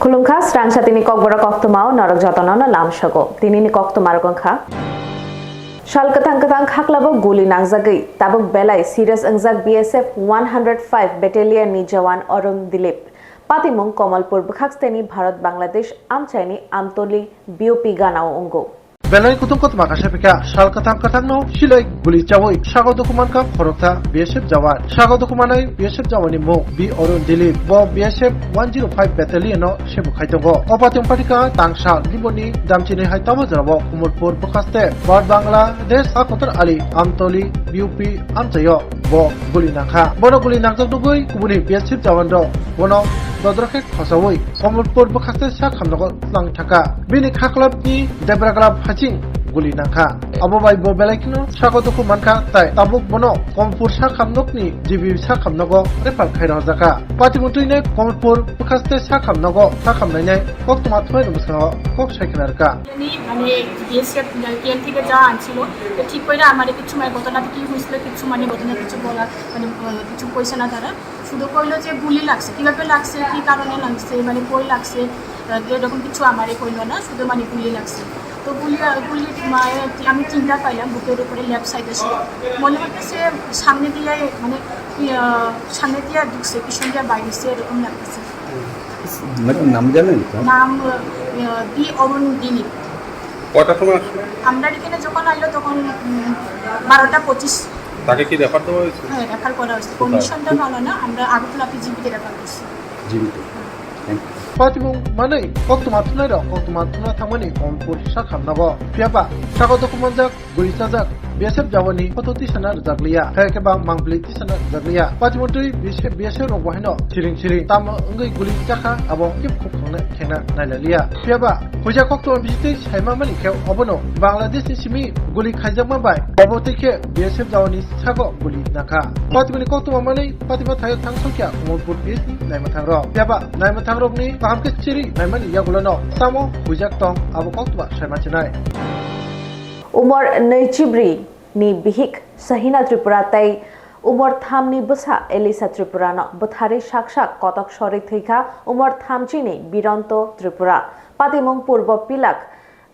Kulungkha Swrangchati ni Kokborok Koktwma norok jotona na lamsago tini ni Koktwma rokha Shalkatang haklabo guli nangjagui tabuk belai serious angjak BSF 105 battalion ni jawan Arun Dilip Patimung Komalpur Bhakhsteni Bharat Bangladesh Amchaini Amtoli BOP Ganao Ungo Belai kutung Koktwma kasepika Shalkatang no silai guli chawoi sago dokuman ka khorokta BSF jawan sago dokumanai BSF jawani mo B Arun Dilip bo BSF 105 battalion no sebu khaitongo opating patika tangsa liboni damchini haitabo jarabo Komalpur Bhakhste Bharat Bangladesh akotar ali Amtoli BOP amchayo bo guli nakha bono guli nakjak dugui kubuni BSF jawan ro bono dodroket khasawoi Komalpur Bhakhste sa khamnago tlang thaka bini khaklapni debraglap haching guli nakha abobai bo belaikino sago dokuman ka tai tabuk bono Komalpur sa khamnokni jibi sa khamnago refal khaira jaka patimutuine Komalpur Bhakhste sa khamnago sa khamnaine Koktwma thoi numusago kok saikhnarka ni মানে BSF কেন থেকে যা আনছিল তো ঠিক করে আমারে কিছু মানে ঘটনাটা কি হইছিল কিছু মানে ঘটনা কিছু বলা মানে কিছু কইছে না তারা শুধু কইলো যে গুলি লাগছে কিভাবে লাগছে কি কারণে লাগছে মানে কই লাগছে এরকম কিছু আমারে কইলো না শুধু মানে গুলি লাগছে তো গুলি আমি চিন্তা পাইলাম বুকের উপরে লেফট সাইডে ছিল মনে হচ্ছে সামনে দিয়ে মানে সামনে দিয়ে ঢুকছে পিছন দিয়ে বাইরে এরকম লাগছে নাম জানেন নাম বি অরুণ দিলীপ কয়টা সময় আসলো আমরা এখানে যখন আইলো তখন 12:25 তাকে কি রেফার দেওয়া হয়েছে হ্যাঁ রেফার করা হয়েছে কন্ডিশনটা ভালো না আমরা আগরতলা পিজিবিতে রেফার করছি জীবিত Patimung manai Koktwma thunai ro Koktwma thuna thangmani Komalpur sa khamnago piaba sago dokuman jak guli chajak BSF jawani phototi sana jakliya theke ba mangpli ti sana jakliya Patimutui BSF ro wahino siring tam ngai guli chakha abo kip khokna khena nailaliya piaba hoja Koktwma bijite saima mani kheu obono Bangladesh simi guli khajama bai obotike BSF jawani sago guli nakha Patimuni Koktwma manai Patima thayo thangsolkya Komalpur BSF naima thangra piaba naima thangrokni Pahamke chiri naimani yagulano samo hujak tong abo Koktwma saimachinai Umar Neichibri ni bihik Sahina Tripura tai Umar Thamni Busa Elisa Tripura no Buthari Shakshak Kotok Shori Thika Umar Thamchini Biranto Tripura Patimung Purbo Pilak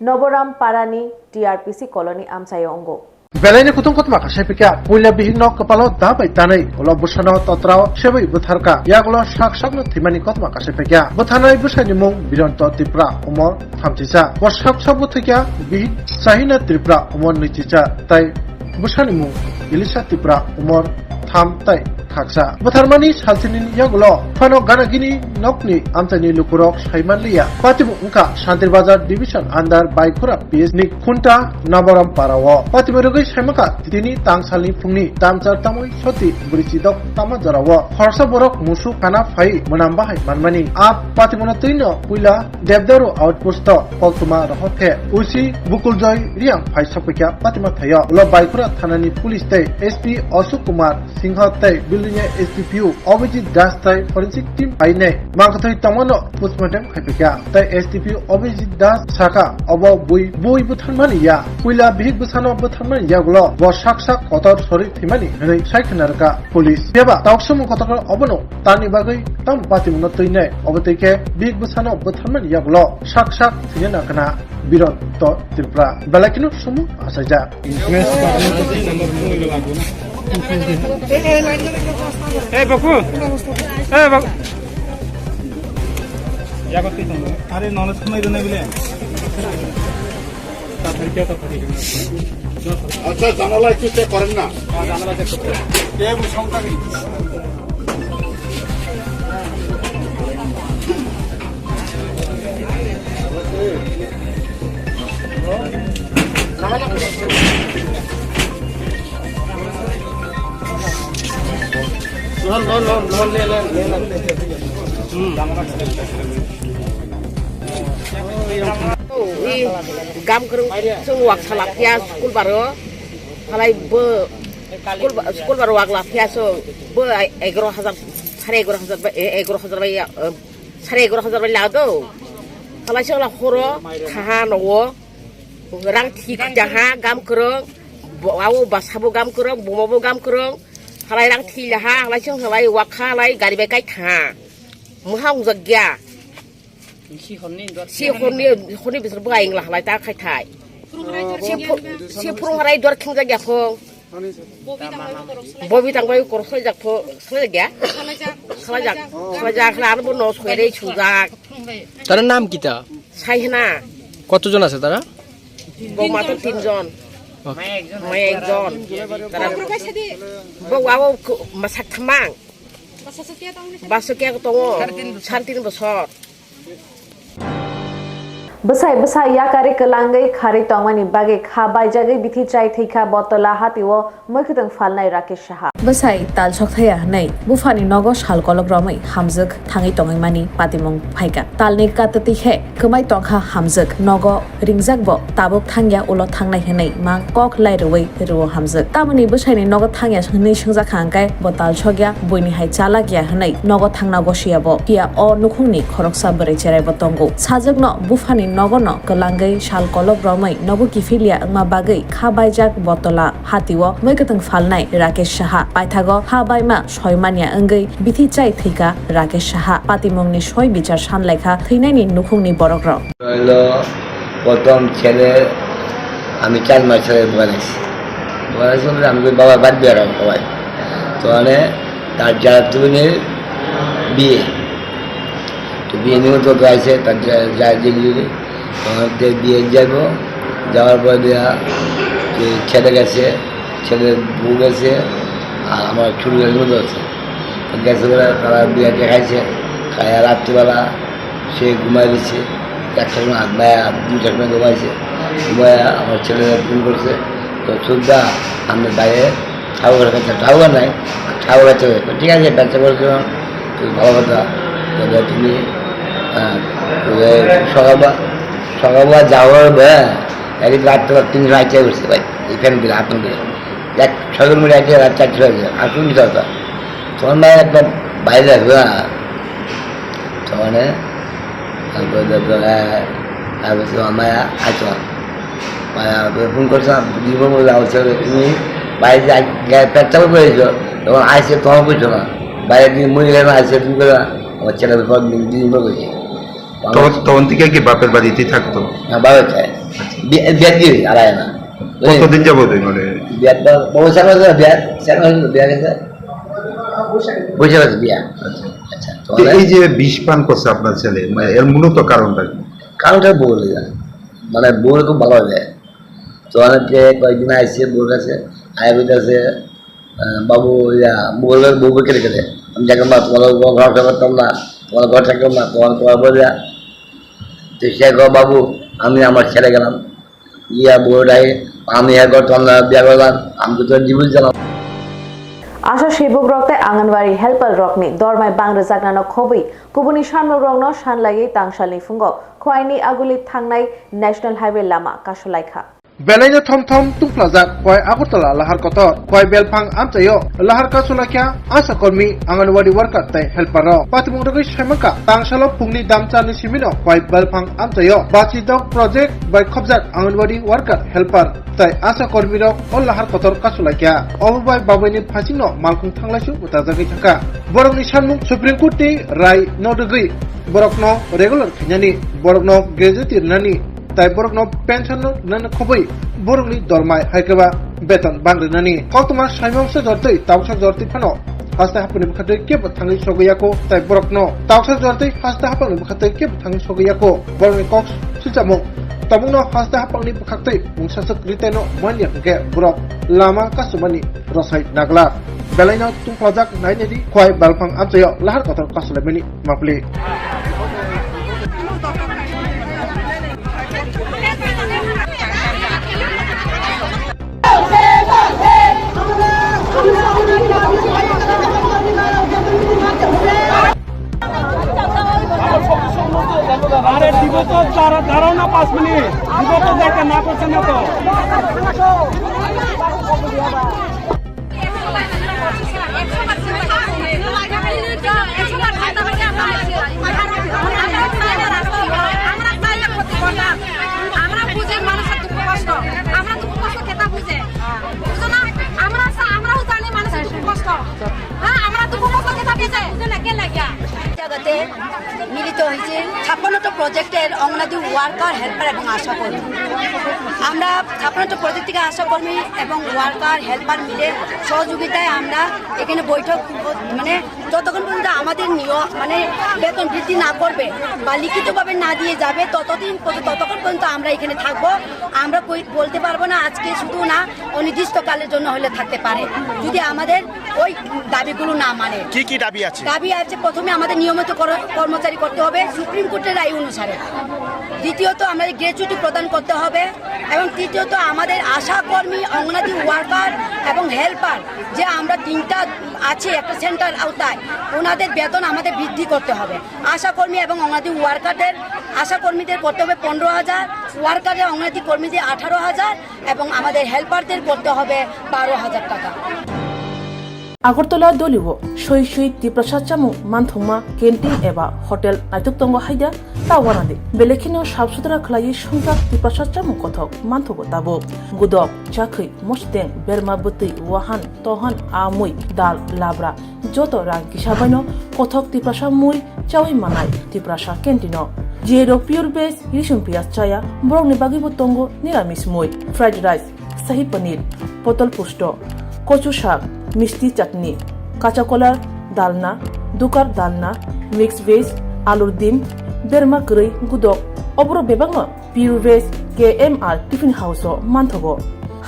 Noboram Parani TRPC Colony Amsayo Ongo Belai ni kutung Koktwma kasepika puila bihingno kepalo dabai tanai ulo busano totrao sebai butharka yagulo shak no thimani Koktwma kasepika buthanai busani mung Biranto Tripura Umar Thamchisa bo shak buthika bihik Sahina Tripura Umar Nichicha tai busani mung Elisa Tripura Umar Tham tai khaksa butharmani saltini yagulo phano ganagini nokni amtani lukurok saimanliya patimu ungka Shantir Bazar division under Baikura PS ni khunta Naboram parawo patimurugai saimaka tini tangsalni phungni tamchar tamoi soti burichidok tama jarawo khorsa borok musu kana phai munamba hai manmani ap patimuna tuino puila devdaru outpost Koktwma rohke usi bukuljoy riang phai sapikya patima thayo lo Baikura thanani police tai SP Ashok Kumar Singha tai SDPU Abhijit Das tai forensic team paine mangkathai tamono postmortem khaipika tai SDPU Abhijit Das saka abo bui buthanmani ya puila bihik busano buthanmani ya gulo bo shak kotor sori thimani nei saikhnarka police beba taksum kotor obono tani bagai tam patimuno tuine oboteke bihik busano buthanmani ya gulo shak thina kana Biranto Tripura balakino sumu asaja Hey Baku! Hey Baku! Ya করতে তো আরে knowledge কমাই দেন বলে তারপরে কি কথা বলি আচ্ছা জানালা একটু চেক করেন না জানালা চেক করতে টেবল সংখ্যা কি लोन ले gam kerung sung wak salak ya skul baru halai be skul baru wak lap ya so be 11,000 11,000 bay ya 11,000 bay lado halai sung la khoro kha no rang thik jaha gam kerung bawu basabu gam kerung bomo gam kerung halai rang thi laha halai sung halai wak halai gari bay kai tha muhang jagya si honni bisar bai nglah lai ta khai thai si phung harai dor khing ja pho bobi tang bai kor khoi jak pho khoi ja khala jak khla bu no khoi dei chu jak তার নাম কি তা sai hna কতজন আছে তারা bo ma to 3 jon mai ekjon tara bo wa masak thamang basukya ko tongo 3 bosor besai ya kare kelangai khari tongmani bage khabai jagai bithi chai thika botola hatiwo moikhtang falnai rakesh saha besai talchok thaya nei bufani nogo sal kolok romai hamjuk thangai tongai mani patimong phaika talni katati he kemai tongkha hamjuk nogo ringjak bo tabuk thangya ulo thangnai henai ma kok lai roi ro hamjuk tamani besai ni nogo thangya nei sungja khangkai bo talchogya boini hai chala gya henai nogo thangna gosia bo pia o nukhungni khoroksa bore cherai bo tongo sajokno bufani nogono kelangai sal kolok romai nogo kifilia angma bagai khabaijak botola hatiwo moikhtang falnai rakesh saha paithago habaima soimania angai bithi chai thika rakesh saha patimongni soi bichar sanlaikha theinani nukhungni borokro হলো প্রথম ছেলে আমি 4 মাস ধরে বয়স বলে আমি বাবা বাদ দিয়ে রাখবো সবাই তো মানে তার যারা তুলে বিয়ে তো বিয়ে নিয়ে তো আছে তার যা যেগুলি তোমাদের বিয়ে যাব যাওয়ার পর দেওয়া ছেলে গেছে ছেলের বউ গেছে আর আমার ছোটো মতো আছে গেছে বলে তারা বিয়ে দেখাইছে খায় রাত্রিবেলা সে ঘুমাই দিচ্ছে 1টার সময় আড্ডায় 2টার সময় ঘুমাইছে ঘুমায় আমার ছেলেরা ফোন করছে তো সুদ্ধা আমি বাইরে ঠাকুরের কাছে ঠাকুর নাই ঠাকুর কাছে ঠিক আছে ব্যবসা করছিলাম তো ভালো কথা তবে তুমি সকালবেলা যাওয়ার একদিন রাত্রে 3 রাইতে উঠছে ভাই এই ফ্যান দিলে হাত দিয়ে সকাল মিলে রাইতে রাত 4 হয়ে যায় আর শুনছি কথা তখন ভাই একটা বাইরে আসবে না তখন মায়া আছো মায়া ফোন করছিলাম জীবন বলে তুমি বাইরে পেটচাপে পড়েছ তখন আইসে তোমার বুঝছো না বাইরে দিন মরে গেলে আইসে তুমি করে আমার ছেলে দিন করছি তখন থেকে কি বাপের বাড়িতেই থাকতো হ্যাঁ বাবা চাই বিয়ে দিয়ে আড়ায় না কতদিন যাবো মানে বিয়ার বহু সারা বিয়ার বিয়া গেছে বুঝে গেছে বিয়া আচ্ছা এই যে বিষ পান করছে আপনার ছেলে এর মূলত কারণটা কি কারণটা বলে যায় মানে বউর খুব ভালো যায় তো অনেকে কয়েকদিন আসছে বউর কাছে আয়ুর্বেদ আছে বাবু বউকে কেটে কেটে আমি যাকে মা তোমার ঘর থাকতাম না তোমার ঘর থাকতাম না তোমার বলে তো সে বাবু আমি আমার ছেড়ে গেলাম ইয়া বউটাই আমি একবার তোমার বিয়া করলাম আমি তো তোর জীবন চালাম Asha Shibuk Rokte Anganwari Helper Rokni Dormai Bangre Zagnano Khobi Kubuni Shanmo Rongno Shanlagi Tangshali Fungo Khwaini Aguli Thangnai National Highway Lama Kasholaikha বেলাইনে থম থম তুফলাজাক কয় আগরতলা লাহার কত কয় বেলফাং আমচাইও লাহার কাসুলাকিয়া আশা কর্মী আঙ্গনওয়াড়ি ওয়ার্কার তাই হেল্পার পাতিমুংরগৈ সাইমাকা তাংশালো ফুংনি দামচানি সিমিনো কয় বেলফাং আমচাইও বাচিদক প্রজেক্ট বাই খবজাক আঙ্গনওয়াড়ি ওয়ার্কার হেল্পার তাই আশা কর্মী রক ও লাহার কতর কাসুলাকিয়া অববাই বাবাইনি ফাজিনো মালকুং থাংলাইসু উতাজাগৈ থাকা বরংনি সানমুং সুপ্রিম কোর্টে রায় নদগৈ বরকনো রেগুলার খাইনানি বরকনো গ্রেজুয়েট নানি তাই বরকনো পেনশন নান খবই বরংনি দরমাই হাইকেবা বেতন বাংগ্রেনানি কক্তমা সাইমাংস জরতৈ তাওসা জরতৈ ফানো হাস্তা হাপনি বখাতৈ কেব থাংনি সগৈয়াকো তাই বরকনো তাওসা জরতৈ হাস্তা হাপনি বখাতৈ কেব থাংনি সগৈয়াকো বরংনি কক্স সুচামু তামুংনো হাস্তা হাপনি বখাতৈ মুংসাসক রিতেনো মানিয়া গে বরক লামা কাসুমানি রসাই নাগলা বেলাইনা তুংফাজাক নাইনেদি খয় বালফাং আমচাইও লাহার কতর কাসুলাইমানি মাপলি আরে দিব তো দাঁড়াও না 5 মিনিট দিব তো দেখে না করছে না তো আমরা বুঝে মানুষের দুঃখ কষ্ট আমরা দুঃখ কষ্ট খেতা বুঝে বুঝো না আমরাও জানি মানুষের দুঃখ কষ্ট হ্যাঁ আমরা দুঃখ কষ্ট খেতা বুঝে বুঝো না কে লাগিয়া জগতে মিলি গঠিত হয়েছে 56টা প্রজেক্টের অঙ্গনাদি ওয়ার্কার হেল্পার এবং আশাকর্মী। আমরা 56টা প্রজেক্ট থেকে আশাকর্মী এবং ওয়ার্কার হেল্পার মিলে সহযোগিতায় আমরা এখানে বৈঠক মানে যতক্ষণ পর্যন্ত আমাদের মানে বেতন বৃদ্ধি না করবে বা লিখিতভাবে না দিয়ে যাবে ততক্ষণ পর্যন্ত আমরা এখানে থাকবো। আমরা বলতে পারবো না আজকে শুধু না অনির্দিষ্টকালের জন্য হলে থাকতে পারে যদি আমাদের ওই দাবিগুলো না মানে। কি দাবি আছে? দাবি আছে প্রথমে আমাদের নিয়মিত কর্মচারী করতে হবে সুপ্রিম কোর্টের রায় অনুসারে, দ্বিতীয়ত আমাদের গ্র্যাচুইটি প্রদান করতে হবে এবং তৃতীয়ত আমাদের আশাকর্মী অঙ্গনাদি ওয়ার্কার এবং হেল্পার যে আমরা 3টা আছে একটা সেন্টার আওতায় ওনাদের বেতন আমাদের বৃদ্ধি করতে হবে। আশাকর্মী এবং অঙ্গনাদি ওয়ার্কারদের আশাকর্মীদের করতে হবে 15,000, ওয়ার্কারের অঙ্গনাদি কর্মীদের 18,000 এবং আমাদের হেল্পারদের করতে হবে 12,000 টাকা। আগরতলা দলিও সই সই তিপ্রাসাদ চামু मानथुमा कैंटीन एबा होटेल नाइतुक तंग हाइदा तावानादे बेलेखिनो साफ सुथरा खलाई संजाक तिप्रासाद चामु कथक मानथुबो ताबो गुदक चाखै मस्तें बेरमा बतै वाहान तहान आमुई दाल लाब्रा जतो रां किसाबाइनो कथक तिप्रासा मुई चावै मानाय तिप्रासा कैंटीनो जेरो प्योर बेस रिसुम पियाज चाया बरंनि बागिबो तंगो निरामिस मुई फ्राइड राइस शाही पनीर पटल पुष्ट कचु शाक मिष्टी चटनी काचा कलार दालना दुकार दालना मिक्स वेज आलुर डिम बेरमा गरै गुदक अब्रो बेबांग pure veg KMR tiffin house मानथगो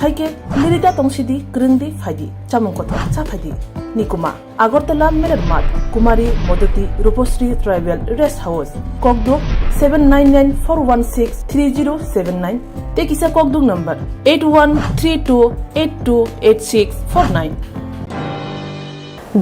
हाइके लिरिदा तंसिदी ग्रिंदी फाइदी चामुंगकथ चाफाइदी निकुमा আগরতলা मेरमात कुमारी मदती रूपश्री ट्राइबल रेस्ट हाउस कोकदुक 7994163079 टेकिसा कोकदुक number 8132828649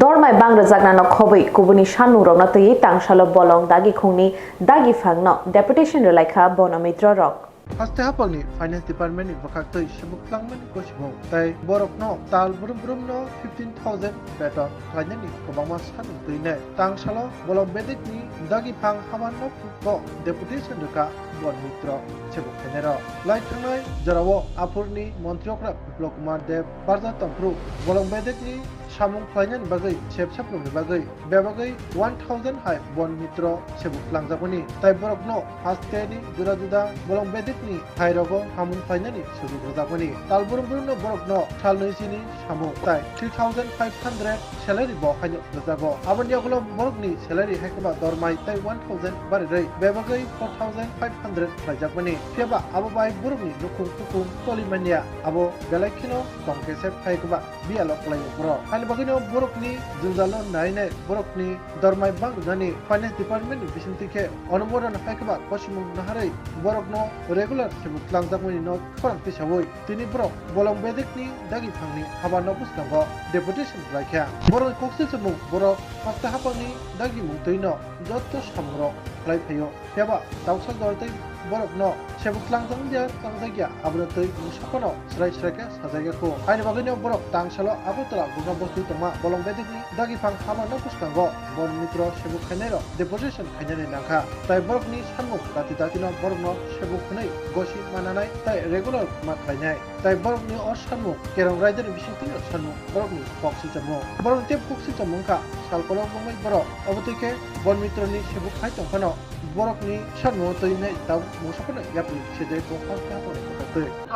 Dormai Bangra Zagnano Kobe Kubuni Shanu Ronati Tangshalo Bolong Dagi Kuni Dagi Fangno Deputation Relaika Bonomitra Rock. Haste hapangni Finance Department ni bakaktoi sibukhlangmani koshmo tai borokno tal burum no 15,000 beton thainani kobangma sanu tuine tangsalo bolong bedikni dagi phang hamanno ko deputation duka bon mitra sebukhenero laithanai jarawo apurni montriokra Koktwma dev barja tampru bolong bedikni samung khlainani bagai sepsapruni bagai bebagai 1000 hai bon mitra sebuklangjaboni tai borokno haste ni juda juda bolong bedikni hairago hamun khlainani sebukjaboni talburum no borokno salnoisini samu tai 3500 salary bo haino jago aboni aglo borokni salary hakaba dormai tai 1000 barai bebagai 4500 khlaijaboni keba abo bai borokni lukum tukum tolimania abo galaikino tongkesep haikaba bialo klayo bro bagino borokni junjalo naine borokni dormai banggani finance department ni bisintike onomoran haikaba kosimung naharai borokno regular sebuklangjamoni no forangti saboi tini borok bolong bedikni dagi phangni habano buskango deputation raikha borok kokse semung borok hafta hapani dagi mungtoino jotto samro laiphayo keba dawsa dortai borokno sebuklangjamja tangjagya abrotoi musakono srai-sraika sajaigako aini bagino borok tangsalo agotala guna bostu toma bolong bedikni dagi phang habano buskango bon mitro sebukhanero deposition khainani nakha tai borokni samu dati-datino borokno sebukhnai gosi mananai tai regular ma khainai tai borokni osamu kerong raider bisingtino samu borokni boksi jamo borok tep boksi jamongka salkorok bongmai borok obotike bon mitroni sebukhai tongkhano borokni samu toinai taw musakono yapi সেটাই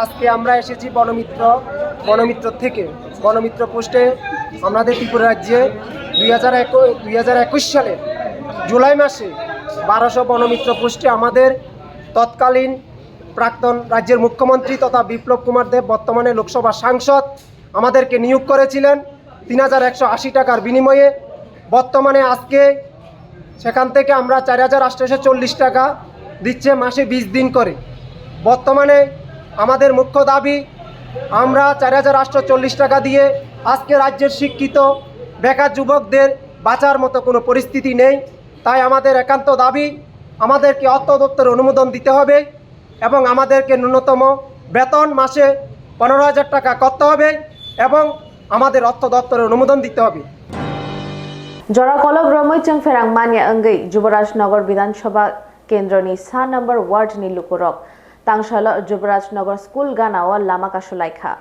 আজকে আমরা এসেছি বনমিত্র থেকে বনমিত্র পোস্টে আমাদের ত্রিপুরা রাজ্যে 2021 সালে জুলাই মাসে 1200 বনমিত্র পোস্টে আমাদের তৎকালীন প্রাক্তন রাজ্যের মুখ্যমন্ত্রী তথা বিপ্লব কুমার দেব বর্তমানে লোকসভা সাংসদ আমাদেরকে নিয়োগ করেছিলেন 3180 টাকার বিনিময়ে। বর্তমানে আজকে সেখান থেকে আমরা 4840 টাকা দিচ্ছে মাসে 20 দিন করে। বর্তমানে আমাদের মুখ্য দাবি আমরা 4840 টাকা দিয়ে আজকে রাজ্যের শিক্ষিত বেকার যুবকদের বাঁচার মতো কোনো পরিস্থিতি নেই। তাই আমাদের একান্ত দাবি আমাদেরকে অর্থ দপ্তরের অনুমোদন দিতে হবে এবং আমাদেরকে ন্যূনতম বেতন মাসে 15,000 টাকা করতে হবে এবং আমাদের অর্থ দপ্তরের অনুমোদন দিতে হবে। জরাকলক রমৈচং ফেরাং মানিয়া অঙ্গৈ যুবরাজনগর বিধানসভা केन्द्रनि 7 नम्बर वार्ड नि लुकुरक तांशाल जुबराजनगर स्कुल गानाव लामा कासुलाइखा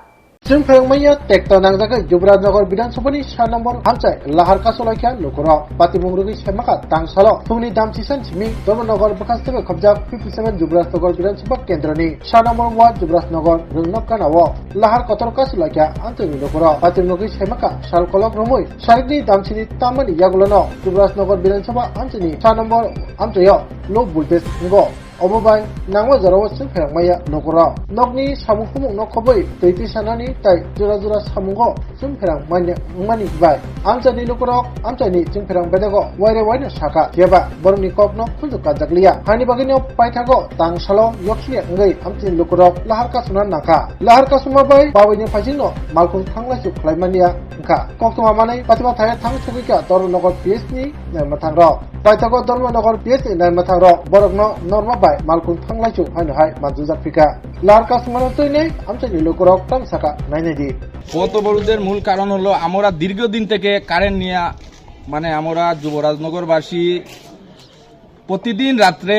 जों फोरोंमाया टेक्टर नांजाखै जुबराजनगर विधानसभानि 7 नम्बर हामचाय लाहार कासलायखा नखराव पातिमुंरुगि सेमाखा तांसाल फुंनि दामसिसान सिमी धर्मनगर बखास्तेबे खबजाब 57 जुबराजनगर विधानसभा केन्द्रनि 7 नम्बर वार्ड जुबराजनगर रोंनक कानाव लाहार कतर कासलायखा आंतनि नखराव पातिमुंरुगि सेमाखा सालकलक रमै सारिकनि दामसिनि तामनि यागुलनो जुबराजनगर विधानसभा आंतनि 7 number आमचाय low voltage ngo Omobai, Nangwa Zarawa Simphermaya, Nokora, Nogni, Samukum, Nokobai, Tati Sanani, Tai, Jura Samungo, Simperang, Money by Antony Lokoro, Antony, Simperang Bedago, Wire Saka, Yaba, Bornikov, no, Kuzuka Zaglia, Hanibagino, Paitago, Tang Shalom, Yoki, Ngay, Antony Lokoro, Laharka Sunanaka, Laharka Sumabai, Bawin Pagino, Malcolm Tanglasu, Climania, Koktwma Mane, Patima Taya Tang Chubika, Dornogot Piesni, Matangro, Paitago Dornogot Piesni, Matangro, Borogno, Norma. Malcolm Tanglachu and High Mazuza Africa. Larka Sumanotine, Amchani Lokorok, Tamsaka, 90. পথবরোধের মূল কারণ হলো আমরা দীর্ঘদিন থেকে current নিয়ে মানে আমরা যুবরাজনগরবাসী প্রতিদিন রাত্রে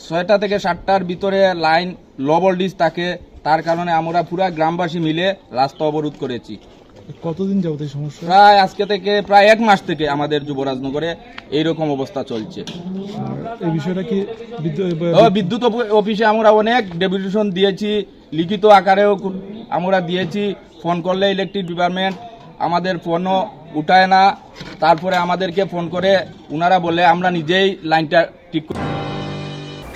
6টা থেকে 7টার ভিতরে লাইন লো ভোল্টেজ থাকে তার কারণে আমরা পুরো গ্রামবাসী মিলে রাস্তা অবরোধ করেছি। কতদিন যাবত এই সমস্যা? প্রায় আজকে থেকে প্রায় 1 মাস থেকে আমাদের যুবরাজনগরে এই রকম অবস্থা চলছে। এই বিষয়টা কি বিদ্যুৎ অফিসে আমরা অনেক ডেপুটেশন দিয়েছি, লিখিত আকারেও আমরা দিয়েছি। ফোন করলে ইলেকট্রিক ডিপার্টমেন্ট আমাদের ফোনও উঠায় না, তারপরে আমাদেরকে ফোন করে উনারা বলে আমরা নিজেই লাইনটা ঠিক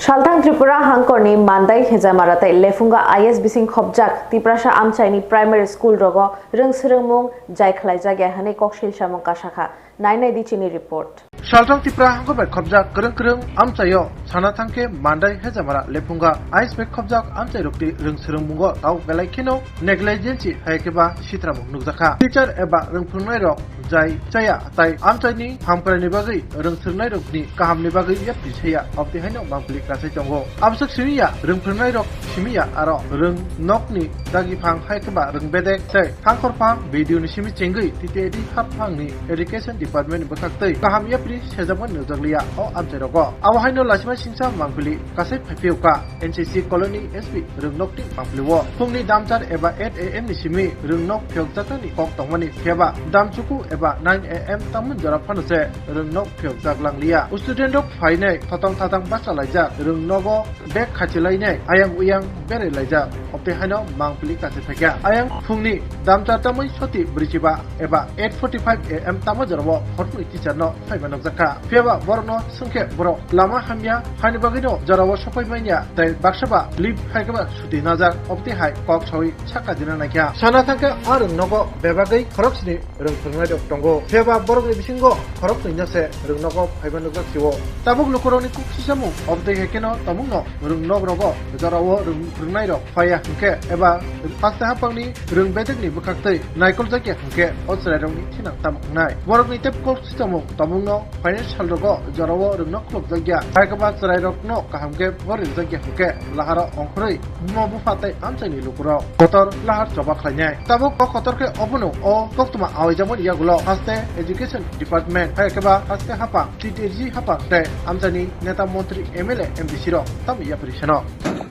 Shaltang Tripura Hangkorni Mandai Hejamaratai Lefunga IS Bising Khobjak Tiprasha Amchaini Primary School Rogo Rungsrungmung Jai Khlaijage Hane Kokshil Shamong Kashakha Nainai Dichini report. Shaltang Tripura Hangkorbai Khobjak Krung Amchayo Sanatangke Mandai Hejamara Lefunga IS Bek Khobjak Amchai Rukti Rungsrungmungo Tau Belaikino Negligence Haikeba Shitramung Nukzakha Teacher Eba Rungpungnai Rok Jai Chaya Tai Amchaini Hamkarani Bagai Rungsrungnai Rokni Kahamni Bagai Yapti Chaya of the Hano Mangplik Kasai Jongo Amsak Simiya Rungpungnai Rok Simiya Aro Rung Nokni Dagi Phang Haikeba Rung Bedek Tai Hangkor Phang Video ni Simi Chengai TTD Hap Phang ni Education Department Bakaktai Kaham Yapri Sejaman Nuzaglia O Amchai Roko Awahaino Lashma Singsa Mangpili Kasai Phapiuka NCC Colony SP Rung Nokti Mangpliwo Phungni Damchar Eba 8 AM ni Simi Rung Nok Phyokjatani Koktwmani Pheba Damchuku Eba 9 AM Tamun Jarap Phanuse Rung Nok Phyokjaklangliya Student Rok Phainai Thotong Thatang Basa Laijak Rung Nogo Bek Khachilainai Ayang Uyang Bere Laijak Opte Haino Mangpili Kasai Phekya Ayang Phungni Damchar Tamai Soti Brichiba Eba 8:45 AM Tamajarwo Hotmui Teacher no Phaimanok Zakha Pheba Borno Sungke Boro Lama Hamya Hanibagino Jarawo Sopaimanya Tai Bakshaba Lip Haikaba Suti Nazar Opte Hai Kok Chawi Chaka Dina Nakya Sana Thangke Arung Nogo Bebagai Khoroksni Rung Phungnai Dok Tongo Pheba Borogni Bisingo Khorok Ninyase Rung Nogo Phaimanok Zakhiwo Tabuk Lukoroni Kuksisamu Opte Hekeno Tamungno Rung Nog Rogo Jarawo Rung Phungnai Dok Phaya Hungke Eba Paste Hapangni Rung Bedekni Bukaktai Naikol Zakya Hungke Otsrai Rongni Thinang Tamungnai Borogni Tep Kuksisamu Tamungno Financial Rogo Jarawo Rung Nok Klok Zakya Haikaba Tsrai Rokno Kahamke Borin Zakya Hungke Lahara Ongkhoi Mobu Fatai Amchaini Lukuro Kotor Lahar Choba Khlainai Tabuk Kotorke Obuno O Koktwma Awajamon Yagulo Haste Education Department Haikaba Haste Hapa TTG Hapa Te Amchani Neta Montri MLA MDC Ro Tam Yaprishano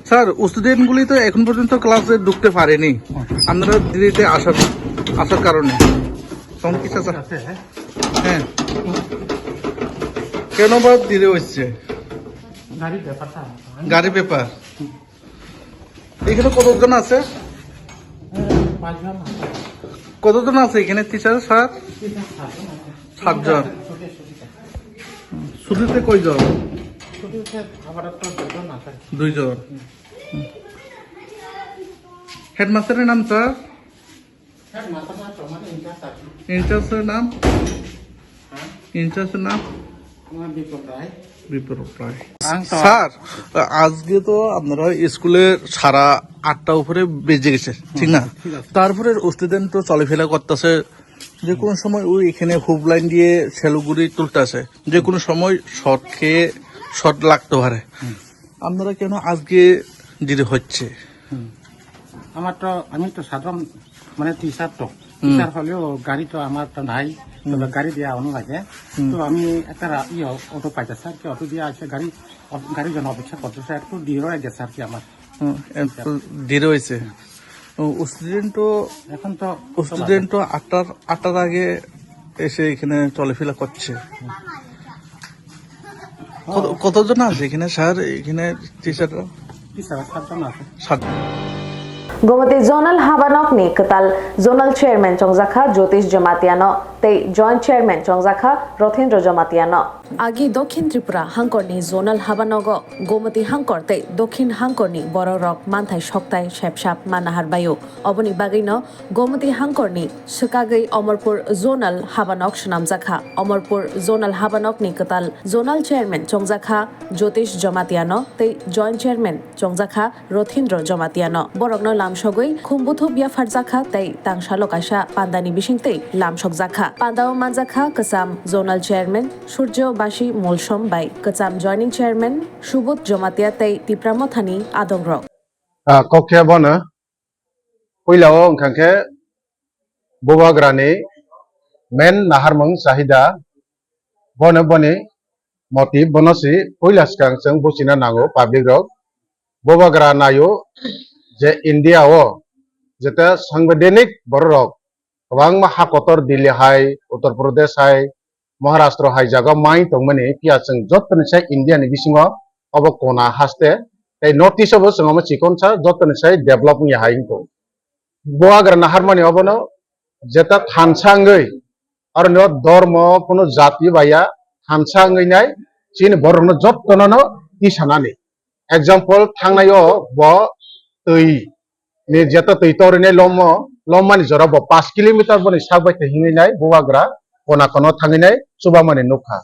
sir স্টুডেন্টগুলি তো এখন পর্যন্ত ক্লাসে ঢুকতে পারেনি আপনারা দেরিতে আসার কারণে তখন কি স্যার হ্যাঁ কেন বা দেরি হচ্ছে গাড়ি পেপার এখানে কতজন আছে এখানে টিচার স্যার 7 জন ছুটিতে কয়জন 2 জন হেডমাস্টারের নাম স্যার ইনচার্জের নাম বিপ্লব রায় স্যার আজকে তো আপনারা স্কুলে 8:30 উপরে বেজে গেছে ঠিক না তারপরে স্টুডেন্ট তো চলাফেরা করতেছে যে কোনো সময় ওই এখানে হুব লাইন দিয়ে সেলুগুড়ি তুলতেছে যে কোনো সময় শর্ট লাগতে পারে আপনারা কেন আজকে দেরি হচ্ছে আমি তো সাধারণ মানে টিচার হলেও গাড়ি তো আমার তো নাই গাড়ি দেওয়া অন্য লাগে তো আমি একটা অটো পাইতে স্যার কি অটো দিয়ে আছে গাড়ির জন্য অপেক্ষা করতেছে একটু দেরি হয়ে গেছে আর কি আমার দেরি হয়েছে স্টুডেন্ট তো আটটার আগে এসে এখানে চলাফেরা করছে। কতজন আছে এখানে স্যার, এখানে টিচাররা? টিচার 7 জন আছে। 7। Gomati Zonal Habanok ni ketal Zonal Chairman Chongzakha Jyotish Jamatiano tei Joint Chairman Chongzakha Rothindra Jamatiano Agi Dokhin Tripura Hangkorni Zonal Habanogo Gomati Hangkor tei Dokhin Hangkorni Bororok Manthai Shoktai Shepshap Manahar Bayu Oboni Bagino Gomati Hangkorni Shikagai Omorpur Zonal Habanok Shnamzakha Omorpur Zonal Habanok ni ketal Zonal Chairman Chongzakha Jyotish Jamatiano tei Joint Chairman Chongzakha Rothindra Jamatiano Borogno Lamshogoi Khumbutu Bia Farzakha tei Tangshalokasha Pandani Bishingtei Lamshok Zakha Pandao Manzakha Kasam Zonal Chairman Surjo Bashi Molshom by Kasam Joining Chairman Shubut Jomatia tei Tipramothani Adongrok Kokya Bona Puilao Kanke Bobagrani Men Naharmung Sahida Bona Boni Moti Bonosi Puilaskang Seng Busina Nago Public Road Bobagra Nayo যে India ও যেটা সাংবিধানিক বড়রক গোबां हाखतर दिल्ली हाय उत्तर प्रदेश हाय महाराष्ट्र हाय जागा माइ तंगमानि किया जों जतनसे इंडियानि बिसिङाव अब कोना हासते तै north east अब जों चिकनसा जतनसे डेभलपनि हायखौ बोआग्रा नाहारमानि अबनो जेता थानसाङै आरो न धर्म कोनो जाति बाया थानसाङैनाय चिन बरनो जतननो तिसानानि एग्जांपल थांनायो ब tui ni jeta tui torine lomani jorabo 5 kilometer boni sabai hinginai boagra kona kono thanginai subamani nukha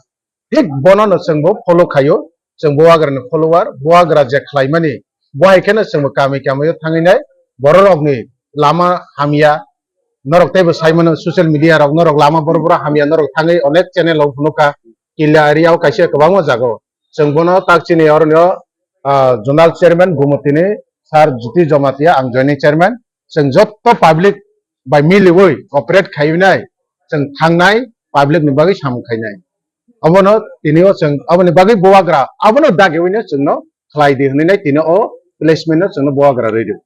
thik bonono sengbo follow khayo seng boagra ni follower boagra je khlaimani boai kene sengbo kami thanginai bororokni lama hamia norok taibo saimano social media rok norok lama borobora hamia norok thangai onek channel rok nukha kila area o kaise kwbangma jago sengbono takchini orno zonal chairman gumotini Sir Juti Jamatia, I'm joining chairman. Seng jotto public by miliwoi operate khainai. Seng thangnai public ni bagi sam khainai. Abono tinio seng aboni bagi boagra. Abono dagewine sengno khlai di hnai tino o placement no sengno boagra radio.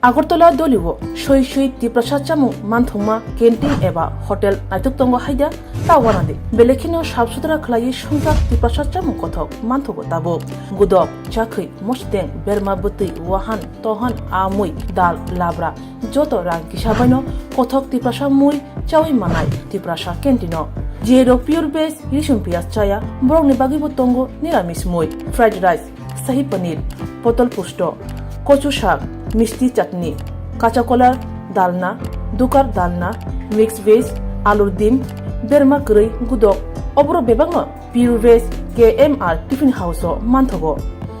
Agartala দলিব সই সই তিপ্রসাদ চামু মানথুমা canteen এবা hotel নাইতকতঙ্গ হাইদা তাওয়ানাদে বেলেখিনো সাফসুতরা খলাই সংখ্যা তিপ্রসাদ চামু কথক মানথগো তাবো গুদক চাখৈ মস্তেং বেরমা বতৈ Wuhan তহান আমুই দাল লাবরা যত রাং কিসাবাইনো কথক তিপ্রসাদ মুই চাওই মানাই তিপ্রসাদ canteen zero pure base রিসুম পিয়াজ চায়া বরংনি বাগিবো তঙ্গ নিরামিষ মুই ফ্রাইড রাইস শাহী পনির পটল পুষ্ট কচু শাক মিষ্টি চাটনি কাঁচা কলার ডালনা দুকার ডালনা মিক্স ভেজ আলুর ডিম বেরমা কই গুদক অবর বেবাং pure veg KMR tiffin house মানথগো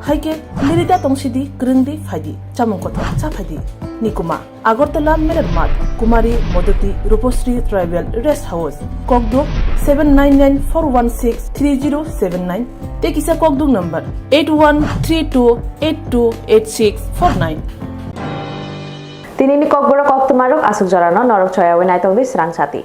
হাইকে লিরিতা তংসিদি গ্রিংদি ফাইদি চামুং কথা চাফাইদি নিকুমা আগরতলা মেরের মাঠ কুমারী মদতি রূপশ্রী ট্রাইবেল রেস্ট হাউস ককদুক 7994163079 টেকিসা ককদুক number 8132828649 Tinini Kokborok Koktwma asuk jarano norok choya winai tongdi Swrangchati